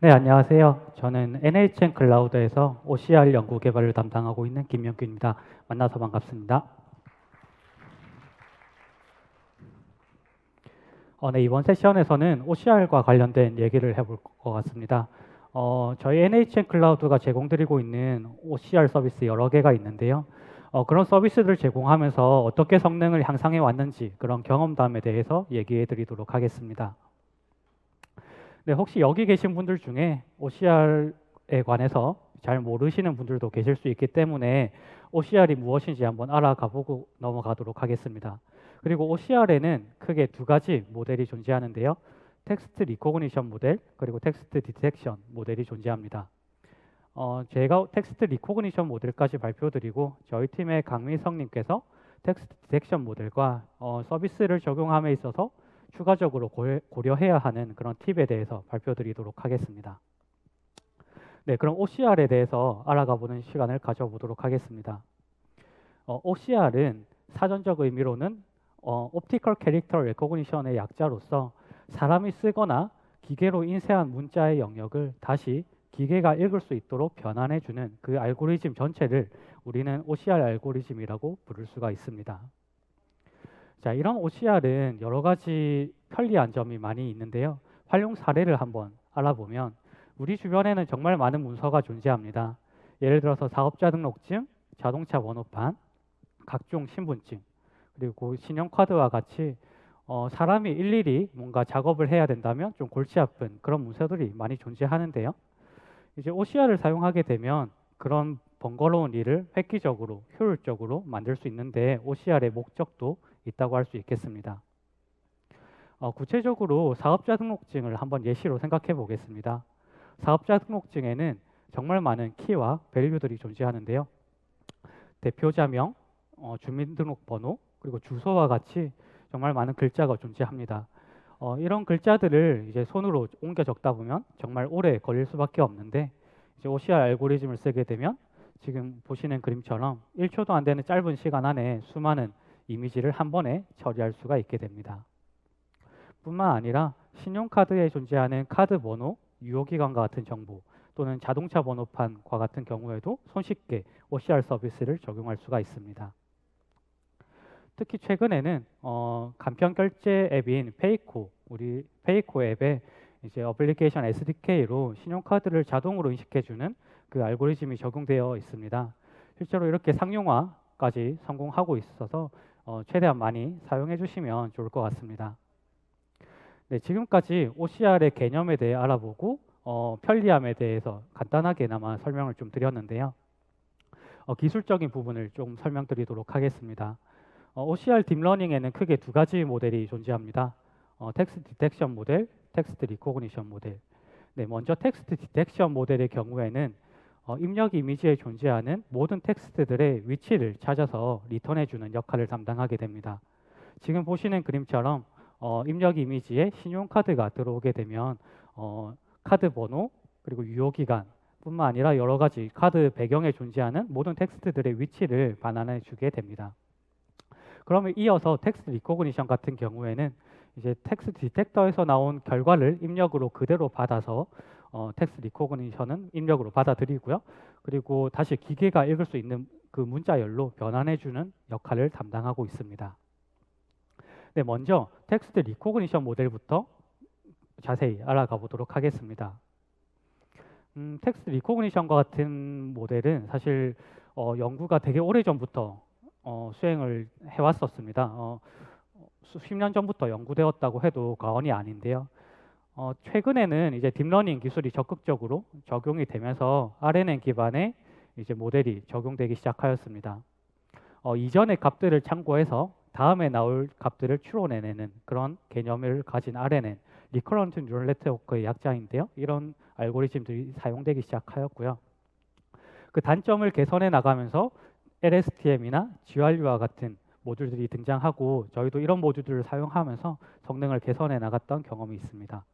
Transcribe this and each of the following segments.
네, 안녕하세요. 저는 NHN 클라우드에서 OCR 연구 개발을 담당하고 있는 김명규입니다. 만나서 반갑습니다. 네, 이번 세션에서는 OCR과 관련된 얘기를 해볼 것 같습니다. 저희 NHN 클라우드가 제공드리고 있는 OCR 서비스 여러 개가 있는데요. 그런 서비스들을 제공하면서 어떻게 성능을 향상해 왔는지 그런 경험담에 대해서 얘기해 드리도록 하겠습니다. 네, 혹시 여기 계신 분들 중에 OCR에 관해서 잘 모르시는 분들도 계실 수 있기 때문에 OCR이 무엇인지 한번 알아가 보고 넘어가도록 하겠습니다. 그리고 OCR에는 크게 두 가지 모델이 존재하는데요. 텍스트 리코그니션 모델, 그리고 텍스트 디텍션 모델이 존재합니다. 제가 텍스트 리코그니션 모델까지 발표드리고 저희 팀의 강민성님께서 텍스트 디텍션 모델과 서비스를 적용함에 있어서 추가적으로 고려해야 하는 그런 팁에 대해서 발표드리도록 하겠습니다. 네, 그럼 OCR에 대해서 알아가보는 시간을 가져보도록 하겠습니다. OCR은 사전적 의미로는 Optical Character Recognition의 약자로서 사람이 쓰거나 기계로 인쇄한 문자의 영역을 다시 기계가 읽을 수 있도록 변환해주는 그 알고리즘 전체를 우리는 OCR 알고리즘이라고 부를 수가 있습니다. 자, 이런 OCR은 여러 가지 편리한 점이 많이 있는데요. 활용 사례를 한번 알아보면 우리 주변에는 정말 많은 문서가 존재합니다. 예를 들어서 사업자 등록증, 자동차 번호판, 각종 신분증, 그리고 신용카드와 같이 사람이 일일이 뭔가 작업을 해야 된다면 좀 골치 아픈 그런 문서들이 많이 존재하는데요. 이제 OCR을 사용하게 되면 그런 번거로운 일을 획기적으로 효율적으로 만들 수 있는데 OCR의 목적도 있다고 할 수 있겠습니다. 구체적으로 사업자 등록증을 한번 예시로 생각해 보겠습니다. 사업자 등록증에는 정말 많은 키와 밸류들이 존재하는데요. 대표자명, 주민등록번호, 그리고 주소와 같이 정말 많은 글자가 존재합니다. 이런 글자들을 이제 손으로 옮겨 적다 보면 정말 오래 걸릴 수밖에 없는데 이제 OCR 알고리즘을 쓰게 되면 지금 보시는 그림처럼 1초도 안 되는 짧은 시간 안에 수많은 이미지를 한 번에 처리할 수가 있게 됩니다. 뿐만 아니라 신용카드에 존재하는 카드 번호, 유효기간과 같은 정보 또는 자동차 번호판과 같은 경우에도 손쉽게 OCR 서비스를 적용할 수가 있습니다. 특히 최근에는 간편 결제 앱인 페이코, 우리 페이코 앱에 이제 어플리케이션 SDK로 신용카드를 자동으로 인식해주는 그 알고리즘이 적용되어 있습니다. 실제로 이렇게 상용화까지 성공하고 있어서 최대한 많이 사용해 주시면 좋을 것 같습니다. 네, 지금까지 OCR의 개념에 대해 알아보고 편리함에 대해서 간단하게나마 설명을 좀 드렸는데요. 기술적인 부분을 좀 설명드리도록 하겠습니다. OCR 딥러닝에는 크게 두 가지 모델이 존재합니다. 텍스트 디텍션 모델, 텍스트 리코그니션 모델. 네, 먼저 텍스트 디텍션 모델의 경우에는 입력 이미지에 존재하는 모든 텍스트들의 위치를 찾아서 리턴해주는 역할을 담당하게 됩니다. 지금 보시는 그림처럼 입력 이미지에 신용카드가 들어오게 되면 카드 번호 그리고 유효기간 뿐만 아니라 여러 가지 카드 배경에 존재하는 모든 텍스트들의 위치를 반환해 주게 됩니다. 그러면 이어서 텍스트 리코그니션 같은 경우에는 이제 텍스트 디텍터에서 나온 결과를 입력으로 그대로 받아서 텍스트 리코그니션은 입력으로 받아들이고요. 그리고 다시 기계가 읽을 수 있는 그 문자열로 변환해주는 역할을 담당하고 있습니다. 네, 먼저 텍스트 리코그니션 모델부터 자세히 알아가 보도록 하겠습니다. 텍스트 리코그니션과 같은 모델은 사실 연구가 되게 오래전부터 수행을 해왔었습니다. 수십 년 전부터 연구되었다고 해도 과언이 아닌데요. 최근에는 이제 딥러닝 기술이 적극적으로 적용이 되면서 RNN 기반의 이제 모델이 적용되기 시작하였습니다. 이전의 값들을 참고해서 다음에 나올 값들을 추론해내는 그런 개념을 가진 RNN, 리커런트 뉴럴 네트워크의 약자인데요. 이런 알고리즘들이 사용되기 시작하였고요. 그 단점을 개선해 나가면서 LSTM이나 GRU와 같은 모듈들이 등장하고 저희도 이런 모듈들을 사용하면서 성능을 개선해 나갔던 경험이 있습니다.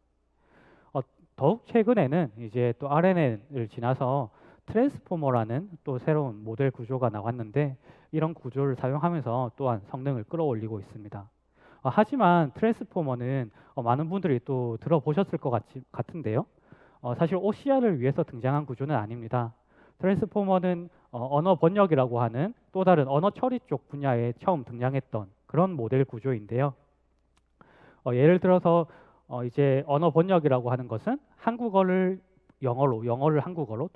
더욱 최근에는 이제 또 RNN을 지나서 트랜스포머라는 또 새로운 모델 구조가 나왔는데 이런 구조를 사용하면서 또한 성능을 끌어올리고 있습니다. 하지만 트랜스포머는 많은 분들이 또 들어보셨을 것 같은데요. 사실 OCR을 위해서 등장한 구조는 아닙니다. 트랜스포머는 언어 번역이라고 하는 또 다른 언어 처리 쪽 분야에 처음 등장했던 그런 모델 구조인데요. 예를 들어서 이제 언어 번역이라고 하는 것은 한국어를 영어로, 영어를 한국어로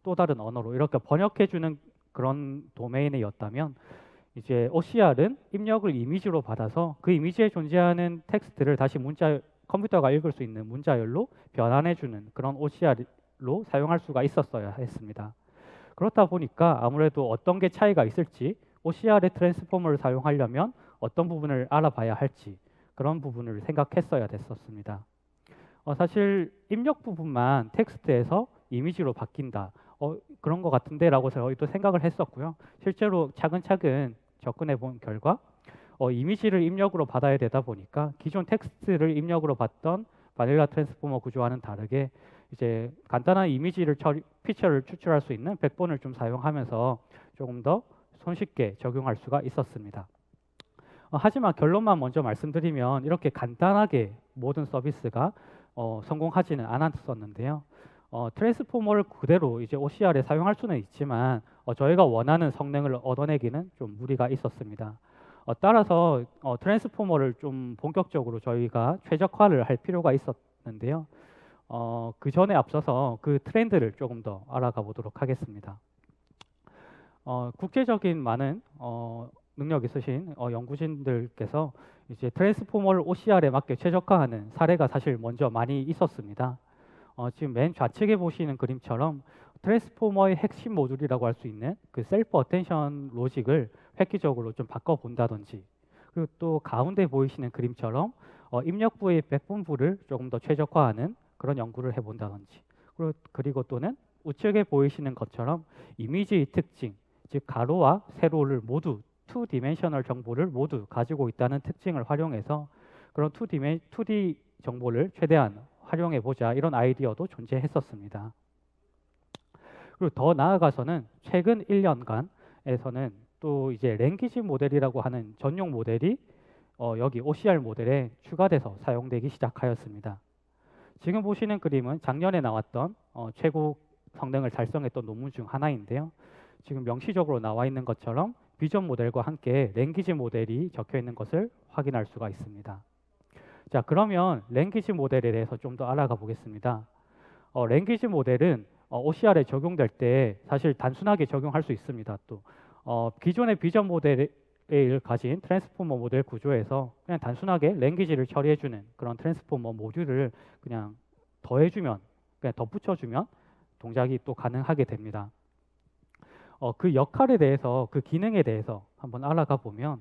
또 다른 언어로 이렇게 번역해주는 그런 도메인이었다면 이제 OCR은 입력을 이미지로 받아서 그 이미지에 존재하는 텍스트를 다시 컴퓨터가 읽을 수 있는 문자열로 변환해주는 그런 OCR로 사용할 수가 있었어야 했습니다. 그렇다 보니까 아무래도 어떤 게 차이가 있을지 OCR의 트랜스포머를 사용하려면 어떤 부분을 알아봐야 할지 그런 부분을 생각했어야 됐었습니다. 사실 입력 부분만 텍스트에서 이미지로 바뀐다. 그런 것 같은데 라고 저희도 생각을 했었고요. 실제로 차근차근 접근해 본 결과 이미지를 입력으로 받아야 되다 보니까 기존 텍스트를 입력으로 받던 바닐라 트랜스포머 구조와는 다르게 이제 간단한 피처를 추출할 수 있는 백본을 좀 사용하면서 조금 더 손쉽게 적용할 수가 있었습니다. 하지만 결론만 먼저 말씀드리면 이렇게 간단하게 모든 서비스가 성공하지는 않았었는데요. 트랜스포머를 그대로 이제 OCR에 사용할 수는 있지만 저희가 원하는 성능을 얻어내기는 좀 무리가 있었습니다. 따라서 트랜스포머를 좀 본격적으로 저희가 최적화를 할 필요가 있었는데요. 그 전에 앞서서 그 트렌드를 조금 더 알아가 보도록 하겠습니다. 국제적인 많은 능력 있으신 연구진들께서 이제 트랜스포머를 OCR에 맞게 최적화하는 사례가 사실 먼저 많이 있었습니다. 지금 맨 좌측에 보시는 그림처럼 트랜스포머의 핵심 모듈이라고 할 수 있는 그 셀프 어텐션 로직을 획기적으로 좀 바꿔본다든지, 그리고 또 가운데 보이시는 그림처럼 입력부의 백분부를 조금 더 최적화하는 그런 연구를 해본다든지, 그리고 또는 우측에 보이시는 것처럼 이미지의 특징, 즉 가로와 세로를 모두 2디멘셔널 정보를 모두 가지고 있다는 특징을 활용해서 그런 2D 정보를 최대한 활용해 보자, 이런 아이디어도 존재했었습니다. 그리고 더 나아가서는 최근 1년간에서는 또 이제 랭귀지 모델이라고 하는 전용 모델이 여기 OCR 모델에 추가돼서 사용되기 시작하였습니다. 지금 보시는 그림은 작년에 나왔던 최고 성능을 달성했던 논문 중 하나인데요. 지금 명시적으로 나와 있는 것처럼 비전 모델과 함께 랭귀지 모델이 적혀 있는 것을 확인할 수가 있습니다. 자, 그러면 랭귀지 모델에 대해서 좀 더 알아가 보겠습니다. 랭귀지 모델은 OCR에 적용될 때 사실 단순하게 적용할 수 있습니다. 또 기존의 비전 모델을 가진 트랜스포머 모델 구조에서 그냥 단순하게 랭귀지를 처리해주는 그런 트랜스포머 모듈을 그냥 더해주면, 그냥 덧붙여주면 동작이 또 가능하게 됩니다. 그 역할에 대해서, 그 기능에 대해서 한번 알아가 보면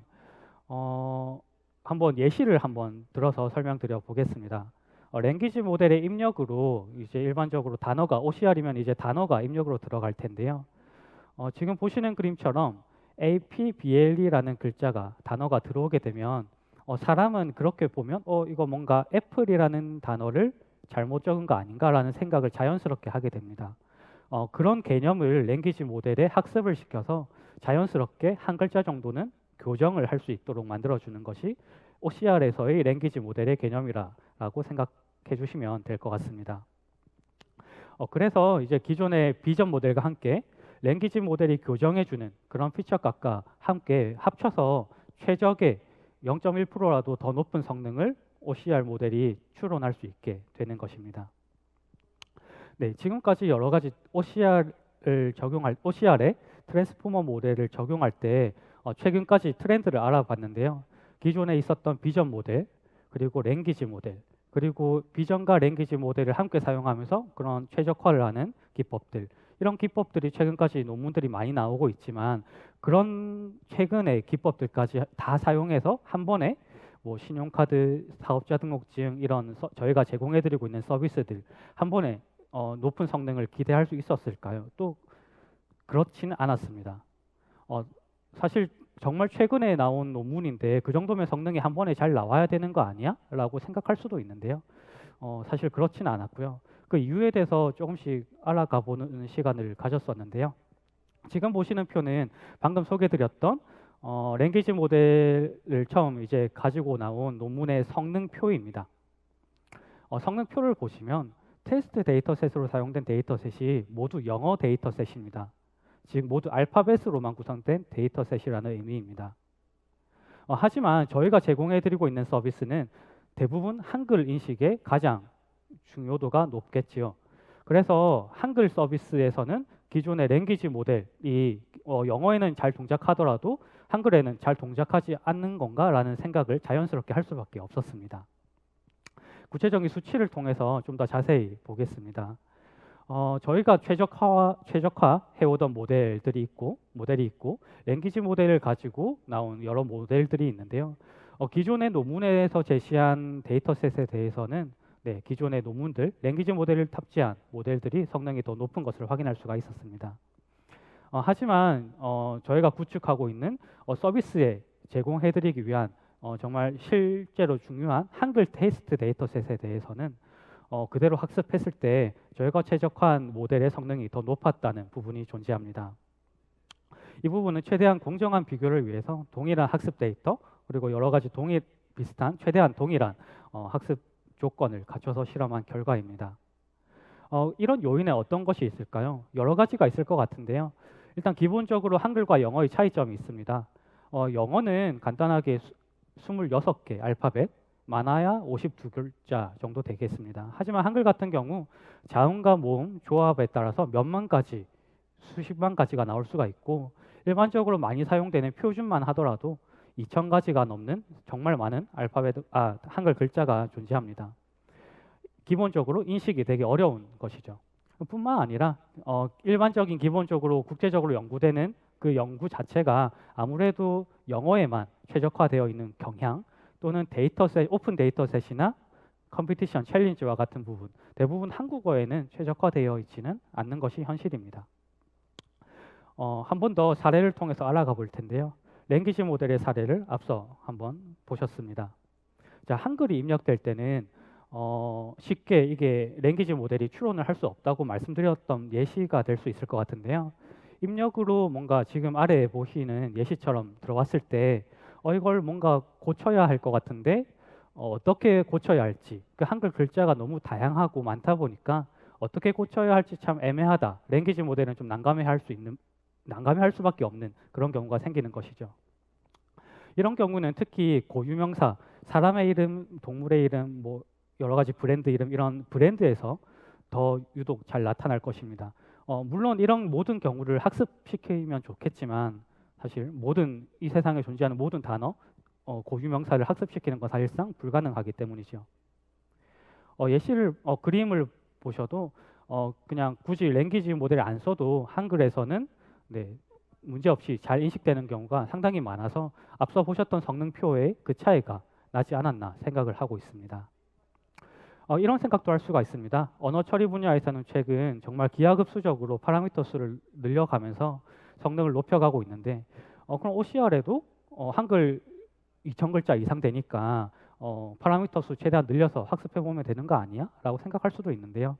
한번 예시를 한번 들어서 설명드려 보겠습니다. 랭귀지 모델의 입력으로 이제 일반적으로 단어가 OCR이면 이제 단어가 입력으로 들어갈 텐데요. 지금 보시는 그림처럼 APBLE라는 글자가 단어가 들어오게 되면 사람은 그렇게 보면 이거 뭔가 애플이라는 단어를 잘못 적은 거 아닌가라는 생각을 자연스럽게 하게 됩니다. 그런 개념을 랭귀지 모델에 학습을 시켜서 자연스럽게 한 글자 정도는 교정을 할 수 있도록 만들어주는 것이 OCR에서의 랭귀지 모델의 개념이라고 생각해 주시면 될 것 같습니다. 그래서 이제 기존의 비전 모델과 함께 랭귀지 모델이 교정해주는 그런 피처값과 함께 합쳐서 최적의 0.1%라도 더 높은 성능을 OCR 모델이 추론할 수 있게 되는 것입니다. 네, 지금까지 여러 가지 OCR에 트랜스포머 모델을 적용할 때 최근까지 트렌드를 알아봤는데요. 기존에 있었던 비전 모델, 그리고 랭귀지 모델, 그리고 비전과 랭귀지 모델을 함께 사용하면서 그런 최적화를 하는 기법들, 이런 기법들이 최근까지 논문들이 많이 나오고 있지만 그런 최근의 기법들까지 다 사용해서 한 번에 뭐 신용카드, 사업자 등록증 이런 저희가 제공해드리고 있는 서비스들 한 번에 높은 성능을 기대할 수 있었을까요? 또 그렇지는 않았습니다. 사실 정말 최근에 나온 논문인데 그 정도면 성능이 한 번에 잘 나와야 되는 거 아니야? 라고 생각할 수도 있는데요. 사실 그렇지는 않았고요. 그 이유에 대해서 조금씩 알아가 보는 시간을 가졌었는데요. 지금 보시는 표는 방금 소개드렸던 랭귀지 모델을 처음 이제 가지고 나온 논문의 성능표입니다. 성능표를 보시면 테스트 데이터셋으로 사용된 데이터셋이 모두 영어 데이터셋입니다. 즉 모두 알파벳으로만 구성된 데이터셋이라는 의미입니다. 하지만 저희가 제공해드리고 있는 서비스는 대부분 한글 인식에 가장 중요도가 높겠지요. 그래서 한글 서비스에서는 기존의 랭귀지 모델이 영어에는 잘 동작하더라도 한글에는 잘 동작하지 않는 건가라는 생각을 자연스럽게 할 수밖에 없었습니다. 구체적인 수치를 통해서 좀 더 자세히 보겠습니다. 저희가 최적화해오던 모델이 있고 랭귀지 모델을 가지고 나온 여러 모델들이 있는데요. 기존의 논문에서 제시한 데이터셋에 대해서는 기존의 논문들, 랭귀지 모델을 탑재한 모델들이 성능이 더 높은 것을 확인할 수가 있었습니다. 하지만 저희가 구축하고 있는 서비스에 제공해드리기 위한 정말 실제로 중요한 한글 테스트 데이터셋에 대해서는 그대로 학습했을 때 저희가 최적화한 모델의 성능이 더 높았다는 부분이 존재합니다. 이 부분은 최대한 공정한 비교를 위해서 동일한 학습 데이터 그리고 여러 가지 최대한 동일한 학습 조건을 갖춰서 실험한 결과입니다. 이런 요인에 어떤 것이 있을까요? 여러 가지가 있을 것 같은데요. 일단 기본적으로 한글과 영어의 차이점이 있습니다. 영어는 간단하게 26개 알파벳, 많아야 52글자 정도 되겠습니다. 하지만 한글 같은 경우 자음과 모음, 조합에 따라서 몇만 가지, 수십만 가지가 나올 수가 있고 일반적으로 많이 사용되는 표준만 하더라도 2,000가지가 넘는 정말 많은 한글 글자가 존재합니다. 기본적으로 인식이 되게 어려운 것이죠. 뿐만 아니라 일반적인 기본적으로 국제적으로 연구되는 그 연구 자체가 아무래도 영어에만 최적화되어 있는 경향 또는 오픈 데이터셋이나 컴피티션 챌린지와 같은 부분 대부분 한국어에는 최적화되어 있지는 않는 것이 현실입니다. 한 번 더 사례를 통해서 알아가 볼 텐데요. 랭귀지 모델의 사례를 앞서 한번 보셨습니다. 자, 한글이 입력될 때는 쉽게 이게 랭귀지 모델이 추론을 할 수 없다고 말씀드렸던 예시가 될 수 있을 것 같은데요. 입력으로 뭔가 지금 아래에 보시는 예시처럼 들어왔을 때 이걸 뭔가 고쳐야 할 것 같은데 어떻게 고쳐야 할지 그 한글 글자가 너무 다양하고 많다 보니까 어떻게 고쳐야 할지 참 애매하다. 랭귀지 모델은 좀 난감해할 수밖에 없는 그런 경우가 생기는 것이죠. 이런 경우는 특히 고유명사, 사람의 이름, 동물의 이름, 뭐 여러 가지 브랜드 이름 이런 브랜드에서 더 유독 잘 나타날 것입니다. 물론 이런 모든 경우를 학습시키면 좋겠지만 사실 모든 이 세상에 존재하는 모든 단어, 고유명사를 학습시키는 건 사실상 불가능하기 때문이죠. 그림을 보셔도 그냥 굳이 랭귀지 모델을 안 써도 한글에서는 문제없이 잘 인식되는 경우가 상당히 많아서 앞서 보셨던 성능표의 그 차이가 나지 않았나 생각을 하고 있습니다. 이런 생각도 할 수가 있습니다. 언어 처리 분야에서는 최근 정말 기하급수적으로 파라미터 수를 늘려가면서 성능을 높여가고 있는데 그럼 OCR에도 한글 2,000글자 이상 되니까 파라미터 수 최대한 늘려서 학습해 보면 되는 거 아니야? 라고 생각할 수도 있는데요.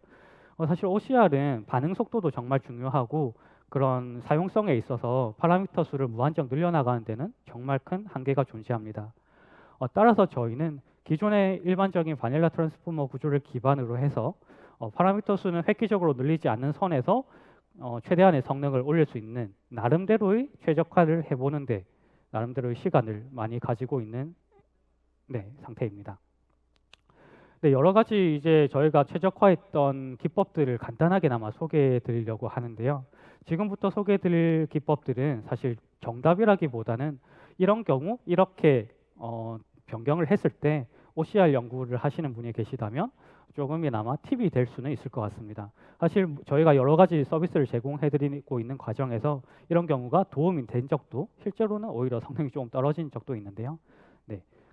사실 OCR은 반응 속도도 정말 중요하고 그런 사용성에 있어서 파라미터 수를 무한정 늘려나가는 데는 정말 큰 한계가 존재합니다. 따라서 저희는 기존의 일반적인 바닐라 트랜스포머 구조를 기반으로 해서 파라미터 수는 획기적으로 늘리지 않는 선에서 최대한의 성능을 올릴 수 있는 나름대로의 최적화를 해보는데 나름대로의 시간을 많이 가지고 있는 상태입니다. 여러 가지 이제 저희가 최적화했던 기법들을 간단하게나마 소개해 드리려고 하는데요. 지금부터 소개해 드릴 기법들은 사실 정답이라기보다는 이런 경우 이렇게 변경을 했을 때 OCR 연구를 하시는 분이 계시다면 조금이나마 팁이 될 수는 있을 것 같습니다. 사실 저희가 여러 가지 서비스를 제공해 드리고 있는 과정에서 이런 경우가 도움이 된 적도 실제로는 오히려 성능이 조금 떨어진 적도 있는데요.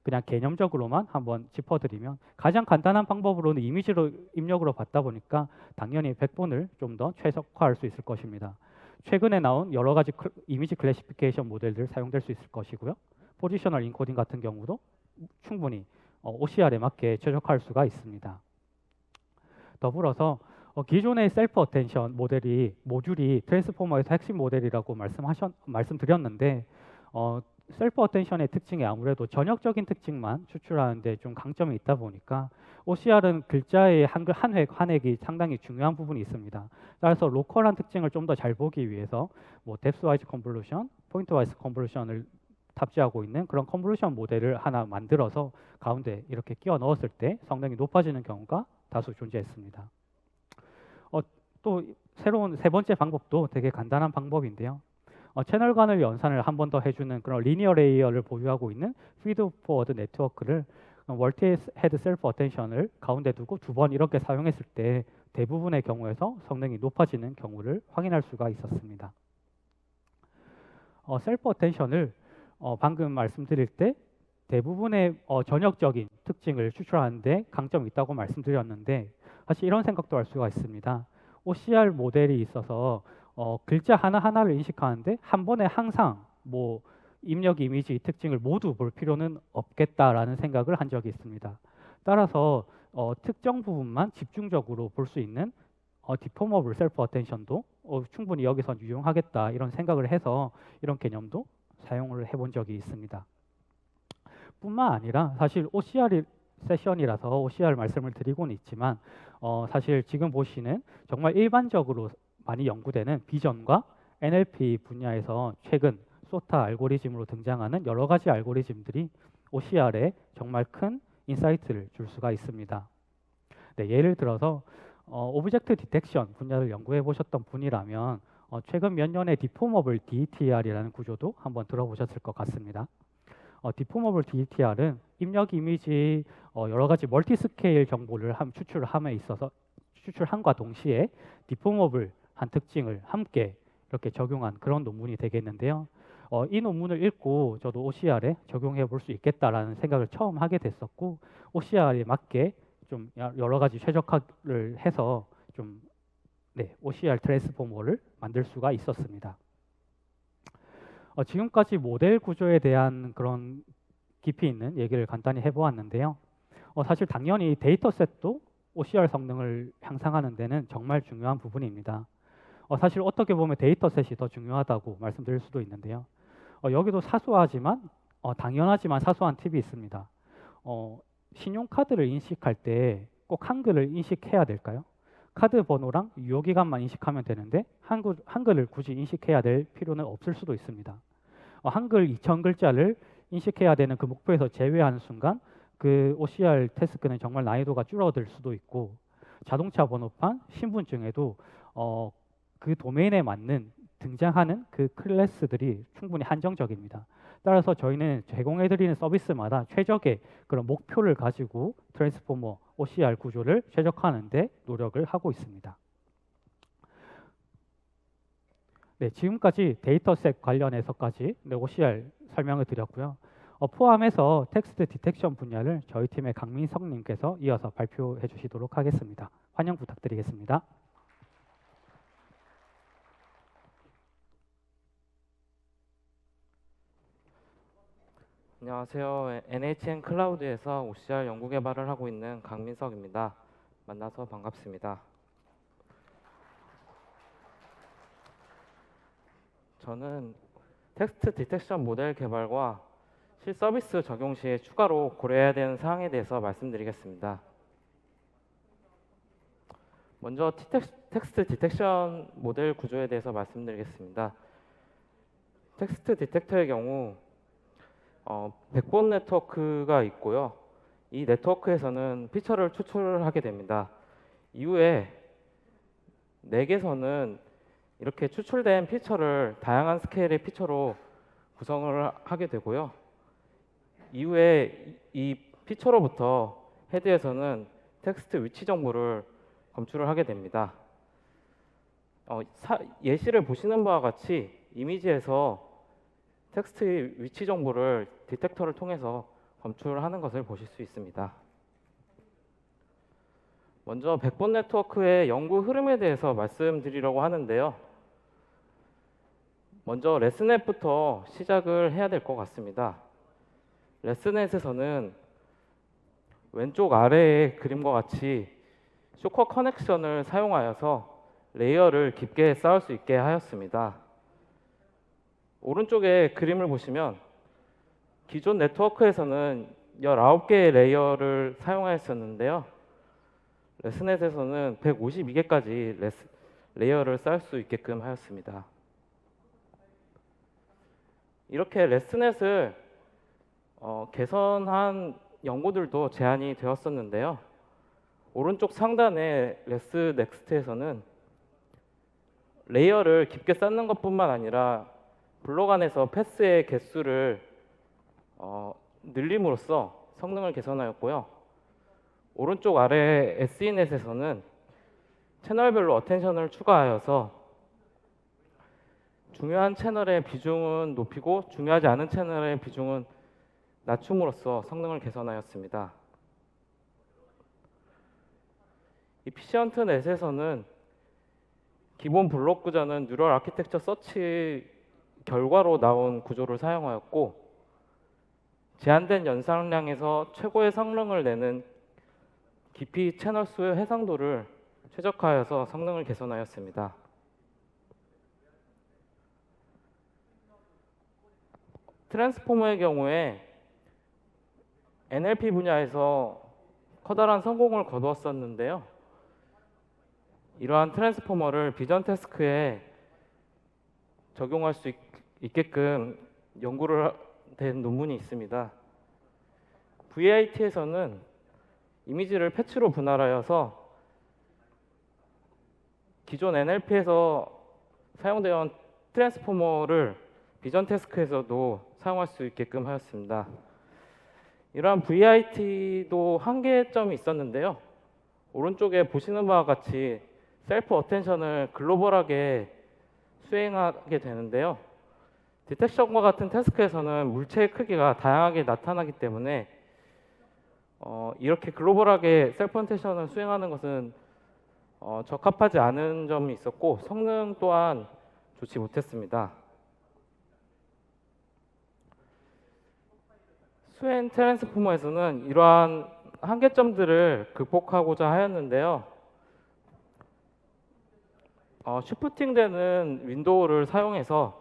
그냥 개념적으로만 한번 짚어드리면 가장 간단한 방법으로는 이미지로 입력으로 받다 보니까 당연히 100번을 좀 더 최적화할 수 있을 것입니다. 최근에 나온 여러 가지 이미지 클래시피케이션 모델들 사용될 수 있을 것이고요. 포지셔널 인코딩 같은 경우도 충분히 OCR에 맞게 최적화할 수가 있습니다. 더불어서 기존의 셀프 어텐션 모듈이 트랜스포머에서 핵심 모델이라고 말씀드렸는데 셀프 어텐션의 특징이 아무래도 전역적인 특징만 추출하는데 좀 강점이 있다 보니까 OCR은 글자의 한글 한획이 상당히 중요한 부분이 있습니다. 따라서 로컬한 특징을 좀 더 잘 보기 위해서 뭐 뎁스 와이즈 컨볼루션, 포인트 와이즈 컨볼루션을 탑재하고 있는 그런 컨볼루션 모델을 하나 만들어서 가운데 이렇게 끼워 넣었을 때 성능이 높아지는 경우가 다수 존재했습니다. 또 새로운 세 번째 방법도 되게 간단한 방법인데요. 채널 간을 연산을 한 번 더 해주는 그런 리니어 레이어를 보유하고 있는 피드 포워드 네트워크를 멀티 헤드 셀프 어텐션을 가운데 두고 두 번 이렇게 사용했을 때 대부분의 경우에서 성능이 높아지는 경우를 확인할 수가 있었습니다. 셀프 어텐션을 방금 말씀드릴 때 대부분의 전역적인 특징을 추출하는데 강점이 있다고 말씀드렸는데 사실 이런 생각도 할 수가 있습니다. OCR 모델이 있어서 글자 하나하나를 인식하는데 한 번에 항상 뭐 입력 이미지 특징을 모두 볼 필요는 없겠다라는 생각을 한 적이 있습니다. 따라서 특정 부분만 집중적으로 볼 수 있는 디포머블 셀프 어텐션도 충분히 여기서 유용하겠다 이런 생각을 해서 이런 개념도 사용을 해본 적이 있습니다. 뿐만 아니라 사실 OCR 세션이라서 OCR 말씀을 드리고는 있지만 사실 지금 보시는 정말 일반적으로 많이 연구되는 비전과 NLP 분야에서 최근 소타 알고리즘으로 등장하는 여러 가지 알고리즘들이 OCR에 정말 큰 인사이트를 줄 수가 있습니다. 네, 예를 들어서 오브젝트 디텍션 분야를 연구해 보셨던 분이라면 최근 몇 년의 디포머블 DETR이라는 구조도 한번 들어보셨을 것 같습니다. 디포머블 DETR은 입력 이미지 여러 가지 멀티 스케일 정보를 추출함과 동시에 디포머블한 특징을 함께 이렇게 적용한 그런 논문이 되겠는데요. 이 논문을 읽고 저도 OCR에 적용해 볼 수 있겠다라는 생각을 처음 하게 됐었고 OCR에 맞게 좀 여러 가지 최적화를 해서 좀 OCR 트랜스포머를 만들 수가 있었습니다. 지금까지 모델 구조에 대한 그런 깊이 있는 얘기를 간단히 해보았는데요. 사실 당연히 데이터셋도 OCR 성능을 향상하는 데는 정말 중요한 부분입니다. 사실 어떻게 보면 데이터셋이 더 중요하다고 말씀드릴 수도 있는데요. 여기도 사소하지만 당연하지만 사소한 팁이 있습니다. 신용카드를 인식할 때 꼭 한글을 인식해야 될까요? 카드 번호랑 유효기간만 인식하면 되는데 한글을 굳이 인식해야 될 필요는 없을 수도 있습니다. 한글 2000글자를 인식해야 되는 그 목표에서 제외하는 순간 그 OCR 태스크는 정말 난이도가 줄어들 수도 있고 자동차 번호판, 신분증에도 그 도메인에 맞는 등장하는 그 클래스들이 충분히 한정적입니다. 따라서 저희는 제공해드리는 서비스마다 최적의 그런 목표를 가지고 트랜스포머 OCR 구조를 최적화하는 데 노력을 하고 있습니다. 네, 지금까지 데이터셋 관련해서까지 OCR 설명을 드렸고요. 포함해서 텍스트 디텍션 분야를 저희 팀의 강민석님께서 이어서 발표해 주시도록 하겠습니다. 환영 부탁드리겠습니다. 안녕하세요. NHN 클라우드에서 OCR 연구 개발을 하고 있는 강민석입니다. 만나서 반갑습니다. 저는 텍스트 디텍션 모델 개발과 실서비스 적용 시에 추가로 고려해야 되는 사항에 대해서 말씀드리겠습니다. 먼저 텍스트 디텍션 모델 구조에 대해서 말씀드리겠습니다. 텍스트 디텍터의 경우 백본 네트워크가 있고요. 이 네트워크에서는 피처를 추출하게 됩니다. 이후에 넥에서는 이렇게 추출된 피처를 다양한 스케일의 피처로 구성을 하게 되고요. 이후에 이 피처로부터 헤드에서는 텍스트 위치 정보를 검출을 하게 됩니다. 예시를 보시는 바와 같이 이미지에서 텍스트 위치 정보를 디텍터를 통해서 검출하는 것을 보실 수 있습니다. 먼저 백본 네트워크의 연구 흐름에 대해서 말씀드리려고 하는데요. 먼저 레스넷부터 시작을 해야 될 것 같습니다. 레스넷에서는 왼쪽 아래의 그림과 같이 쇼커 커넥션을 사용하여서 레이어를 깊게 쌓을 수 있게 하였습니다. 오른쪽에 그림을 보시면 기존 네트워크에서는 19개의 레이어를 사용하였었는데요. 레스넷에서는 152개까지 레이어를 쌓을 수 있게끔 하였습니다. 이렇게 레스넷을 개선한 연구들도 제안이 되었었는데요. 오른쪽 상단의 레스넥스트에서는 레이어를 깊게 쌓는 것뿐만 아니라 블록 안에서 패스의 개수를 늘림으로써 성능을 개선하였고요. 오른쪽 아래 SE넷에서는 채널별로 어텐션을 추가하여서 중요한 채널의 비중은 높이고 중요하지 않은 채널의 비중은 낮춤으로써 성능을 개선하였습니다. 이피시언트 넷에서는 기본 블록 구조는 뉴럴 아키텍처 서치 결과로 나온 구조를 사용하였고 제한된 연산량에서 최고의 성능을 내는 깊이 채널 수의 해상도를 최적화하여서 성능을 개선하였습니다. 트랜스포머의 경우에 NLP 분야에서 커다란 성공을 거두었었는데요. 이러한 트랜스포머를 비전 태스크에 적용할 수 있게끔 연구를 된 논문이 있습니다. VIT에서는 이미지를 패치로 분할하여서 기존 NLP에서 사용되어 온 트랜스포머를 비전 태스크에서도 사용할 수 있게끔 하였습니다. 이러한 VIT도 한계점이 있었는데요. 오른쪽에 보시는 바와 같이 셀프 어텐션을 글로벌하게 수행하게 되는데요. 디텍션과 같은 태스크에서는 물체의 크기가 다양하게 나타나기 때문에 이렇게 글로벌하게 셀프 어텐션을 수행하는 것은 적합하지 않은 점이 있었고 성능 또한 좋지 못했습니다. 스웨인 트랜스포머에서는 이러한 한계점들을 극복하고자 하였는데요. 슈프팅되는 윈도우를 사용해서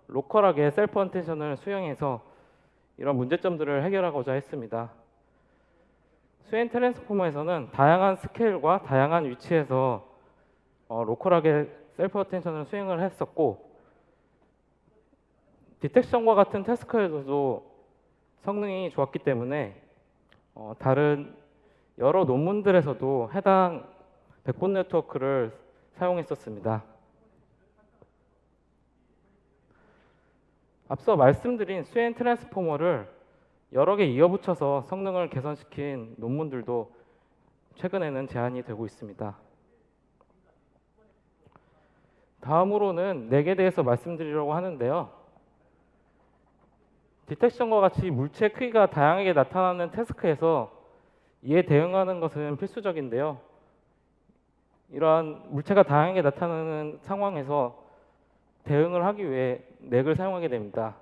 로컬하게 셀프 어텐션을 수행해서 이런 문제점들을 해결하고자 했습니다. 스웨인 트랜스포머에서는 다양한 스케일과 다양한 위치에서 로컬하게 셀프 어텐션을 수행을 했었고 디텍션과 같은 태스크에서도 성능이 좋았기 때문에 다른 여러 논문들에서도 해당 백본 네트워크를 사용했었습니다. 앞서 말씀드린 스웨인 트랜스포머를 여러 개 이어붙여서 성능을 개선시킨 논문들도 최근에는 제안이 되고 있습니다. 다음으로는 넥에 대해서 말씀드리려고 하는데요. 디텍션과 같이 물체 크기가 다양하게 나타나는 태스크에서 이에 대응하는 것은 필수적인데요. 이러한 물체가 다양하게 나타나는 상황에서 대응을 하기 위해 넥을 사용하게 됩니다.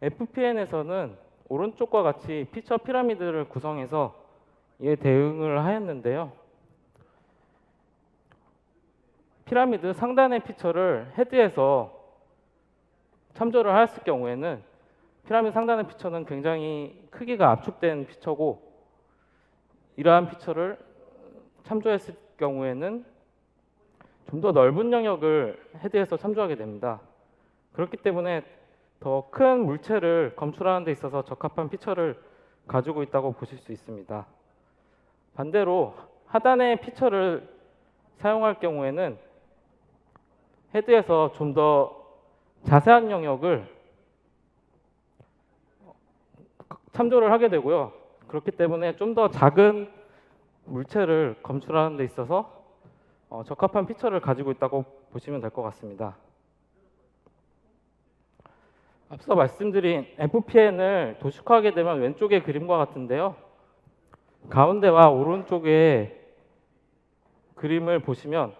FPN에서는 오른쪽과 같이 피처 피라미드를 구성해서 이에 대응을 하였는데요. 피라미드 상단의 피처를 헤드에서 참조를 하였을 경우에는 피라미드 상단의 피처는 굉장히 크기가 압축된 피처고 이러한 피처를 참조했을 경우에는 좀 더 넓은 영역을 헤드에서 참조하게 됩니다. 그렇기 때문에 더 큰 물체를 검출하는 데 있어서 적합한 피처를 가지고 있다고 보실 수 있습니다. 반대로 하단의 피처를 사용할 경우에는 헤드에서 좀 더 자세한 영역을 참조를 하게 되고요. 그렇기 때문에 좀 더 작은 물체를 검출하는 데 있어서 적합한 피처를 가지고 있다고 보시면 될 것 같습니다. 앞서 말씀드린 FPN을 도식화하게 되면 왼쪽의 그림과 같은데요. 가운데와 오른쪽의 그림을 보시면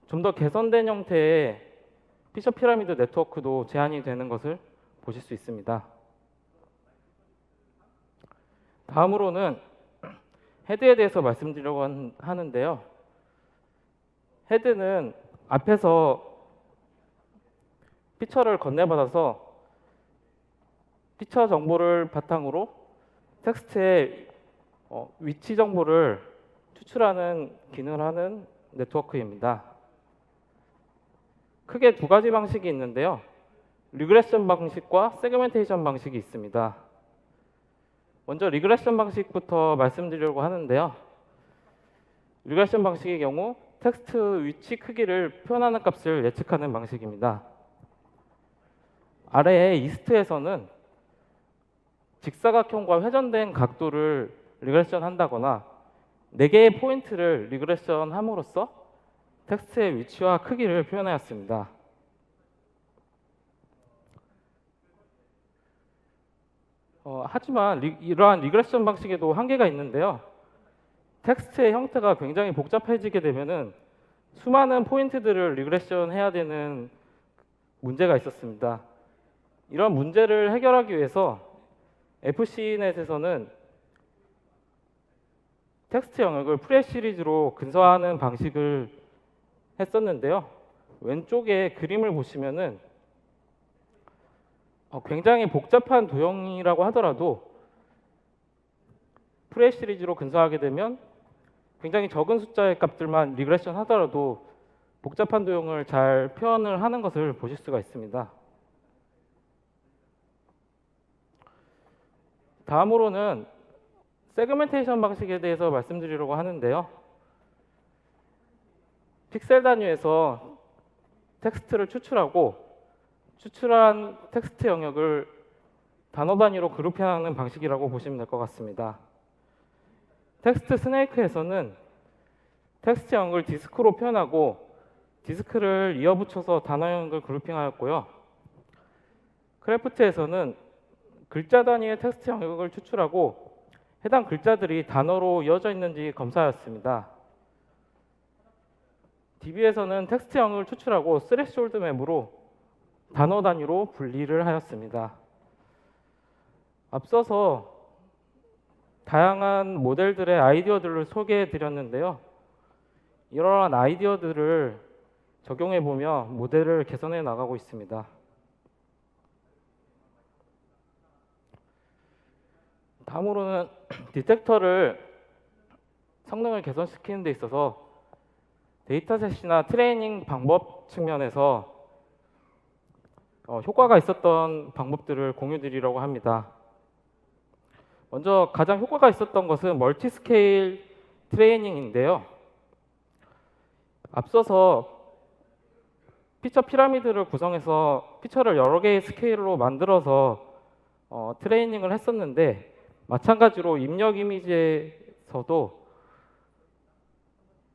좀 더 개선된 형태의 피처 피라미드 네트워크도 제한이 되는 것을 보실 수 있습니다. 다음으로는 헤드에 대해서 말씀드리려고 하는데요. 헤드는 앞에서 피처를 건네받아서 피처 정보를 바탕으로 텍스트의 위치 정보를 추출하는 기능을 하는 네트워크입니다. 크게 두 가지 방식이 있는데요. 리그레션 방식과 세그멘테이션 방식이 있습니다. 먼저 리그레션 방식부터 말씀드리려고 하는데요. 리그레션 방식의 경우 텍스트 위치 크기를 표현하는 값을 예측하는 방식입니다. 아래의 이스트에서는 직사각형과 회전된 각도를 리그레션 한다거나 4개의 포인트를 리그레션 함으로써 텍스트의 위치와 크기를 표현하였습니다. 하지만 이러한 리그레션 방식에도 한계가 있는데요. 텍스트의 형태가 굉장히 복잡해지게 되면은 수많은 포인트들을 리그레션 해야 되는 문제가 있었습니다. 이런 문제를 해결하기 위해서 FC넷에서는 텍스트 영역을 프레 시리즈로 근서화하는 방식을 했었는데요. 왼쪽에 그림을 보시면은 굉장히 복잡한 도형이라고 하더라도 프레 시리즈로 근서하게 되면 굉장히 적은 숫자의 값들만 리그레션 하더라도 복잡한 도형을 잘 표현을 하는 것을 보실 수가 있습니다. 다음으로는 세그멘테이션 방식에 대해서 말씀드리려고 하는데요. 픽셀 단위에서 텍스트를 추출하고 추출한 텍스트 영역을 단어 단위로 그룹해하는 방식이라고 보시면 될 것 같습니다. 텍스트 스네이크에서는 텍스트 영역을 디스크로 표현하고 디스크를 이어붙여서 단어 영역을 그룹핑하였고요. 크래프트에서는 글자 단위의 텍스트 영역을 추출하고 해당 글자들이 단어로 이어져 있는지 검사하였습니다. DB에서는 텍스트 영역을 추출하고 스레시홀드 맵으로 단어 단위로 분리를 하였습니다. 앞서서 다양한 모델들의 아이디어들을 소개해 드렸는데요. 이러한 아이디어들을 적용해 보며 모델을 개선해 나가고 있습니다. 다음으로는 디텍터를 성능을 개선시키는 데 있어서 데이터셋이나 트레이닝 방법 측면에서 효과가 있었던 방법들을 공유드리려고 합니다. 먼저 가장 효과가 있었던 것은 멀티 스케일 트레이닝인데요. 앞서서 피처 피라미드를 구성해서 피처를 여러 개의 스케일로 만들어서 트레이닝을 했었는데 마찬가지로 입력 이미지에서도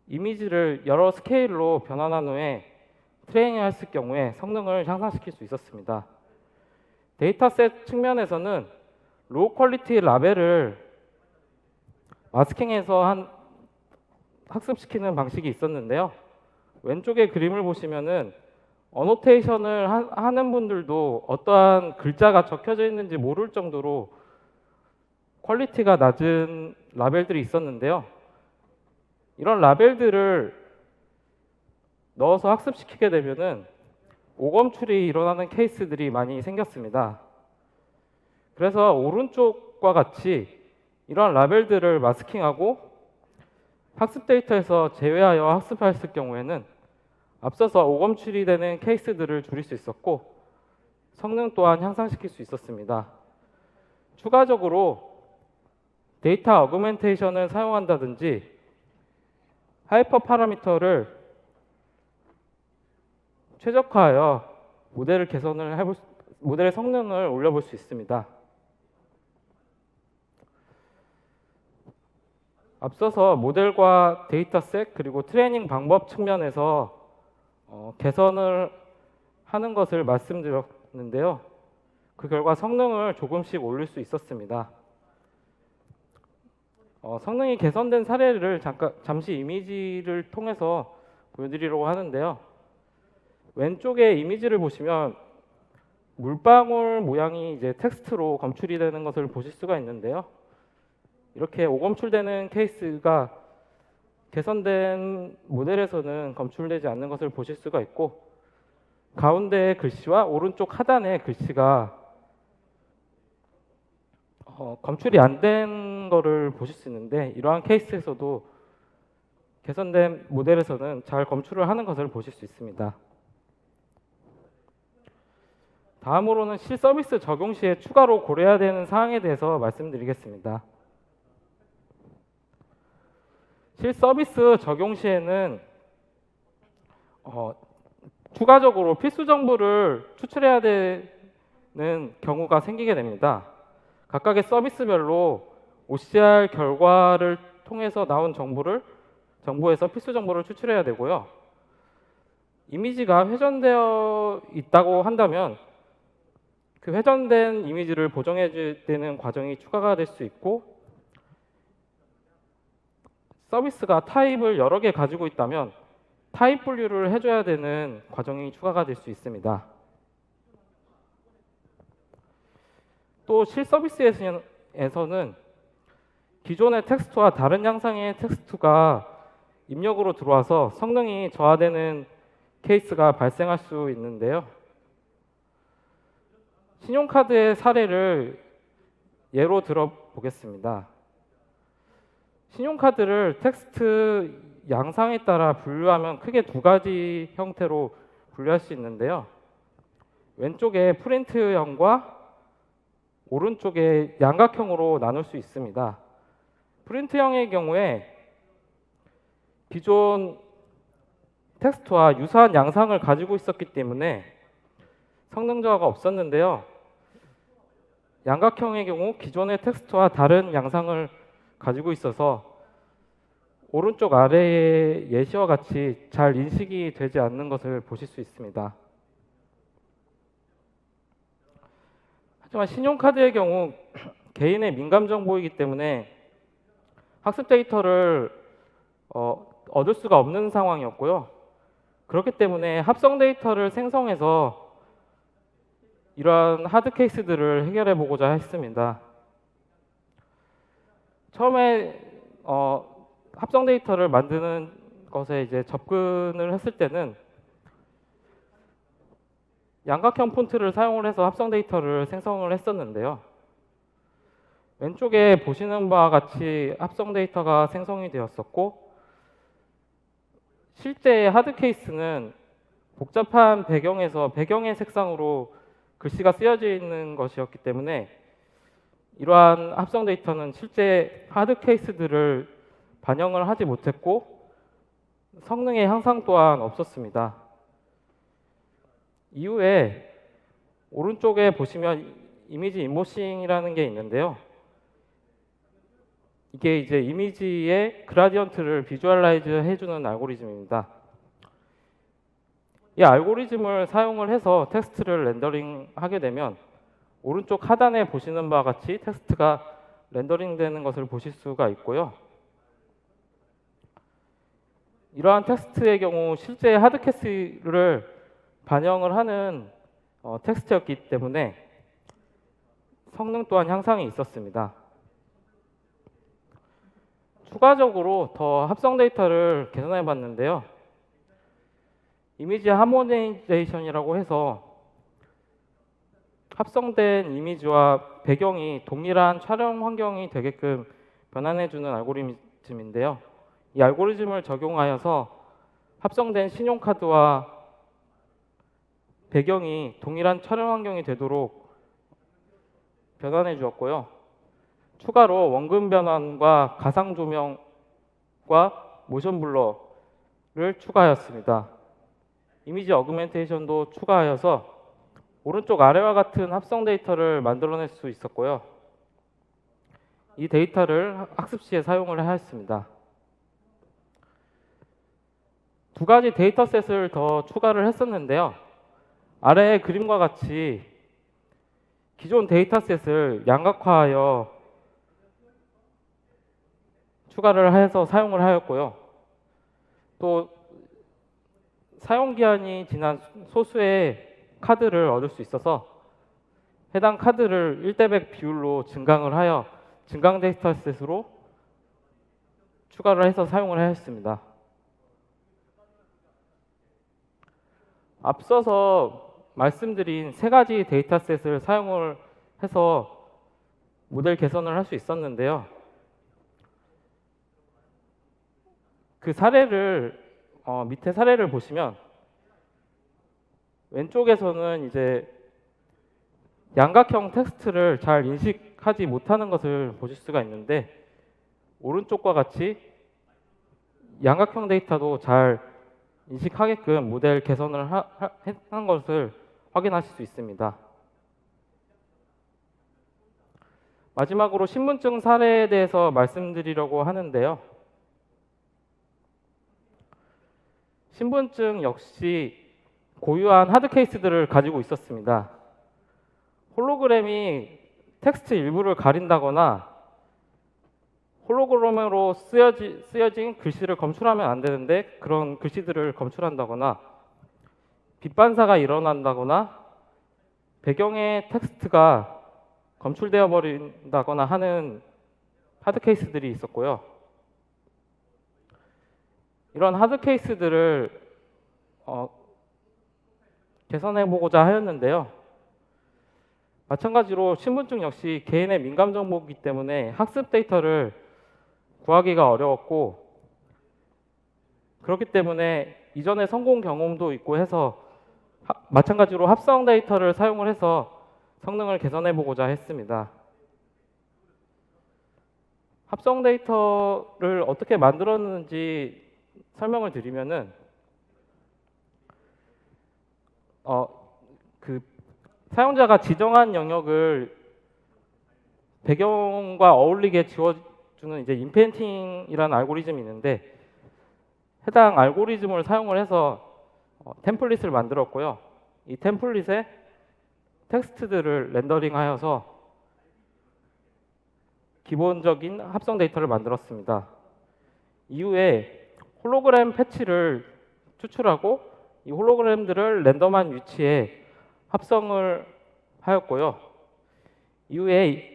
이미지를 여러 스케일로 변환한 후에 트레이닝을 했을 경우에 성능을 향상시킬 수 있었습니다. 데이터셋 측면에서는 로우 퀄리티 라벨을 마스킹해서 학습시키는 방식이 있었는데요. 왼쪽에 그림을 보시면은 어노테이션을 하는 분들도 어떠한 글자가 적혀져 있는지 모를 정도로 퀄리티가 낮은 라벨들이 있었는데요. 이런 라벨들을 넣어서 학습시키게 되면은 오검출이 일어나는 케이스들이 많이 생겼습니다. 그래서 오른쪽과 같이 이런 라벨들을 마스킹하고 학습 데이터에서 제외하여 학습했을 경우에는 앞서서 오검출이 되는 케이스들을 줄일 수 있었고 성능 또한 향상시킬 수 있었습니다. 추가적으로 데이터 어그멘테이션을 사용한다든지 하이퍼 파라미터를 최적화하여 모델의 성능을 올려볼 수 있습니다. 앞서서 모델과 데이터셋 그리고 트레이닝 방법 측면에서 개선을 하는 것을 말씀드렸는데요. 그 결과 성능을 조금씩 올릴 수 있었습니다. 성능이 개선된 사례를 잠시 이미지를 통해서 보여드리려고 하는데요. 왼쪽에 이미지를 보시면 물방울 모양이 이제 텍스트로 검출이 되는 것을 보실 수가 있는데요. 이렇게 오검출되는 케이스가 개선된 모델에서는 검출되지 않는 것을 보실 수가 있고, 가운데 글씨와 오른쪽 하단의 글씨가 검출이 안 된 거를 보실 수 있는데, 이러한 케이스에서도 개선된 모델에서는 잘 검출을 하는 것을 보실 수 있습니다. 다음으로는 실서비스 적용 시에 추가로 고려해야 되는 사항에 대해서 말씀드리겠습니다. 실서비스 적용 시에는 추가적으로 필수 정보를 추출해야 되는 경우가 생기게 됩니다. 각각의 서비스별로 OCR 결과를 통해서 나온 정보에서 필수 정보를 추출해야 되고요. 이미지가 회전되어 있다고 한다면 그 회전된 이미지를 보정해 줄 때는 과정이 추가가 될 수 있고, 서비스가 타입을 여러 개 가지고 있다면 타입 분류를 해줘야 되는 과정이 추가가 될 수 있습니다. 또 실서비스에서는 기존의 텍스트와 다른 양상의 텍스트가 입력으로 들어와서 성능이 저하되는 케이스가 발생할 수 있는데요. 신용카드의 사례를 예로 들어보겠습니다. 신용카드를 텍스트 양상에 따라 분류하면 크게 두 가지 형태로 분류할 수 있는데요. 왼쪽에 프린트형과 오른쪽에 양각형으로 나눌 수 있습니다. 프린트형의 경우에 기존 텍스트와 유사한 양상을 가지고 있었기 때문에 성능 저하가 없었는데요. 양각형의 경우 기존의 텍스트와 다른 양상을 가지고 있어서 오른쪽 아래의 예시와 같이 잘 인식이 되지 않는 것을 보실 수 있습니다. 하지만 신용카드의 경우 개인의 민감 정보이기 때문에 학습 데이터를 얻을 수가 없는 상황이었고요. 그렇기 때문에 합성 데이터를 생성해서 이러한 하드 케이스들을 해결해 보고자 했습니다. 처음에 합성 데이터를 만드는 것에 이제 접근을 했을 때는 양각형 폰트를 사용을 해서 합성 데이터를 생성을 했었는데요. 왼쪽에 보시는 바와 같이 합성 데이터가 생성이 되었었고, 실제 하드 케이스는 복잡한 배경에서 배경의 색상으로 글씨가 쓰여져 있는 것이었기 때문에 이러한 합성 데이터는 실제 하드 케이스들을 반영을 하지 못했고 성능의 향상 또한 없었습니다. 이후에 오른쪽에 보시면 이미지 인모싱이라는 게 있는데요. 이게 이제 이미지의 그라디언트를 비주얼라이즈 해주는 알고리즘입니다. 이 알고리즘을 사용을 해서 텍스트를 렌더링하게 되면 오른쪽 하단에 보시는 바와 같이 텍스트가 렌더링 되는 것을 보실 수가 있고요. 이러한 텍스트의 경우 실제 하드캐스를 반영을 하는 텍스트였기 때문에 성능 또한 향상이 있었습니다. 추가적으로 더 합성 데이터를 개선해 봤는데요. 이미지 하모니제이션이라고 해서 합성된 이미지와 배경이 동일한 촬영 환경이 되게끔 변환해주는 알고리즘인데요. 이 알고리즘을 적용하여서 합성된 신용카드와 배경이 동일한 촬영 환경이 되도록 변환해 주었고요. 추가로 원금 변환과 가상 조명과 모션 블러를 추가하였습니다. 이미지 어그멘테이션도 추가하여서 오른쪽 아래와 같은 합성 데이터를 만들어낼 수 있었고요. 이 데이터를 학습 시에 사용을 하였습니다. 두 가지 데이터셋을 더 추가를 했었는데요. 아래의 그림과 같이 기존 데이터셋을 양각화하여 추가를 해서 사용을 하였고요. 또 사용기한이 지난 소수의 카드를 얻을 수 있어서 해당 카드를 1대100 비율로 증강을 하여 증강 데이터셋으로 추가를 해서 사용을 하였습니다. 앞서서 말씀드린 세 가지 데이터셋을 사용을 해서 모델 개선을 할 수 있었는데요. 그 사례를 밑에 사례를 보시면 왼쪽에서는 이제 양각형 텍스트를 잘 인식하지 못하는 것을 보실 수가 있는데 오른쪽과 같이 양각형 데이터도 잘 인식하게끔 모델 개선을 한 것을 확인하실 수 있습니다. 마지막으로 신분증 사례에 대해서 말씀드리려고 하는데요. 신분증 역시 고유한 하드 케이스들을 가지고 있었습니다. 홀로그램이 텍스트 일부를 가린다거나 홀로그램으로 쓰여진 글씨를 검출하면 안 되는데 그런 글씨들을 검출한다거나 빛 반사가 일어난다거나 배경의 텍스트가 검출되어 버린다거나 하는 하드 케이스들이 있었고요. 이런 하드 케이스들을 개선해 보고자 하였는데요. 마찬가지로 신분증 역시 개인의 민감 정보이기 때문에 학습 데이터를 구하기가 어려웠고 그렇기 때문에 이전에 성공 경험도 있고 해서 마찬가지로 합성 데이터를 사용을 해서 성능을 개선해 보고자 했습니다. 합성 데이터를 어떻게 만들었는지 설명을 드리면은 그 사용자가 지정한 영역을 배경과 어울리게 지워주는 이제 인펜팅이라는 알고리즘이 있는데 해당 알고리즘을 사용을 해서 템플릿을 만들었고요. 이 템플릿에 텍스트들을 렌더링하여서 기본적인 합성 데이터를 만들었습니다. 이후에 홀로그램 패치를 추출하고 이 홀로그램들을 랜덤한 위치에 합성을 하였고요. 이후에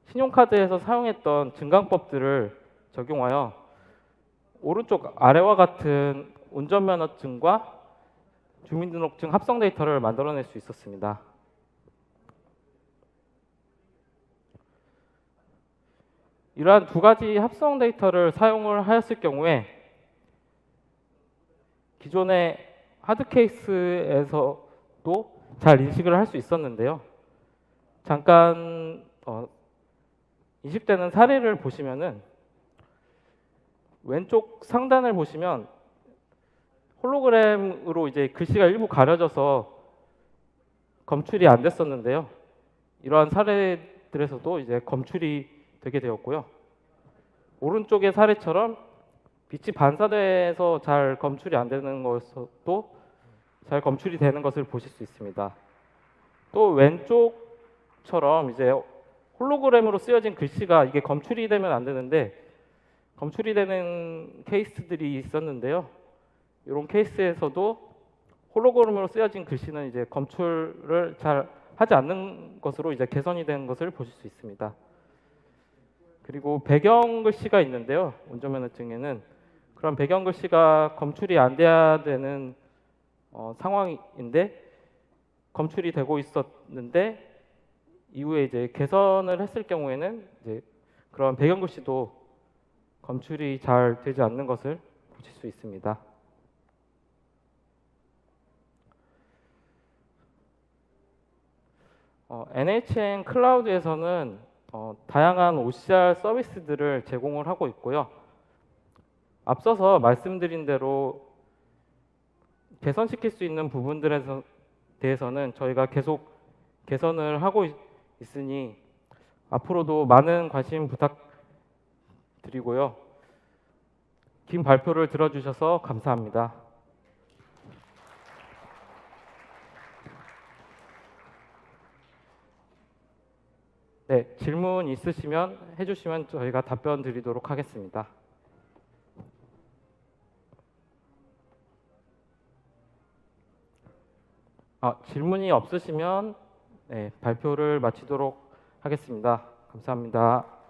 신용카드에서 사용했던 증강법들을 적용하여 오른쪽 아래와 같은 운전면허증과 주민등록증 합성 데이터를 만들어낼 수 있었습니다. 이러한 두 가지 합성 데이터를 사용을 하였을 경우에 기존의 하드 케이스에서도 잘 인식을 할 수 있었는데요. 잠깐 인식되는 사례를 보시면은 왼쪽 상단을 보시면 홀로그램으로 이제 글씨가 일부 가려져서 검출이 안 됐었는데요. 이러한 사례들에서도 이제 검출이 되게 되었고요. 오른쪽의 사례처럼 빛이 반사돼서 잘 검출이 안 되는 것도 잘 검출이 되는 것을 보실 수 있습니다. 또 왼쪽처럼 이제 홀로그램으로 쓰여진 글씨가 이게 검출이 되면 안 되는데 검출이 되는 케이스들이 있었는데요. 이런 케이스에서도 홀로그램으로 쓰여진 글씨는 이제 검출을 잘 하지 않는 것으로 이제 개선이 된 것을 보실 수 있습니다. 그리고 배경 글씨가 있는데요. 운전면허증에는 그런 배경 글씨가 검출이 안 돼야 되는 상황인데 검출이 되고 있었는데 이후에 이제 개선을 했을 경우에는 이제 그런 배경 글씨도 검출이 잘 되지 않는 것을 보실 수 있습니다. NHN 클라우드에서는 다양한 OCR 서비스들을 제공을 하고 있고요. 앞서서 말씀드린 대로 개선시킬 수 있는 부분들에 대해서는 저희가 계속 개선을 하고 있으니 앞으로도 많은 관심 부탁드리고요. 긴 발표를 들어주셔서 감사합니다. 네, 질문 있으시면 해주시면 저희가 답변 드리도록 하겠습니다. 질문이 없으시면 네, 발표를 마치도록 하겠습니다. 감사합니다.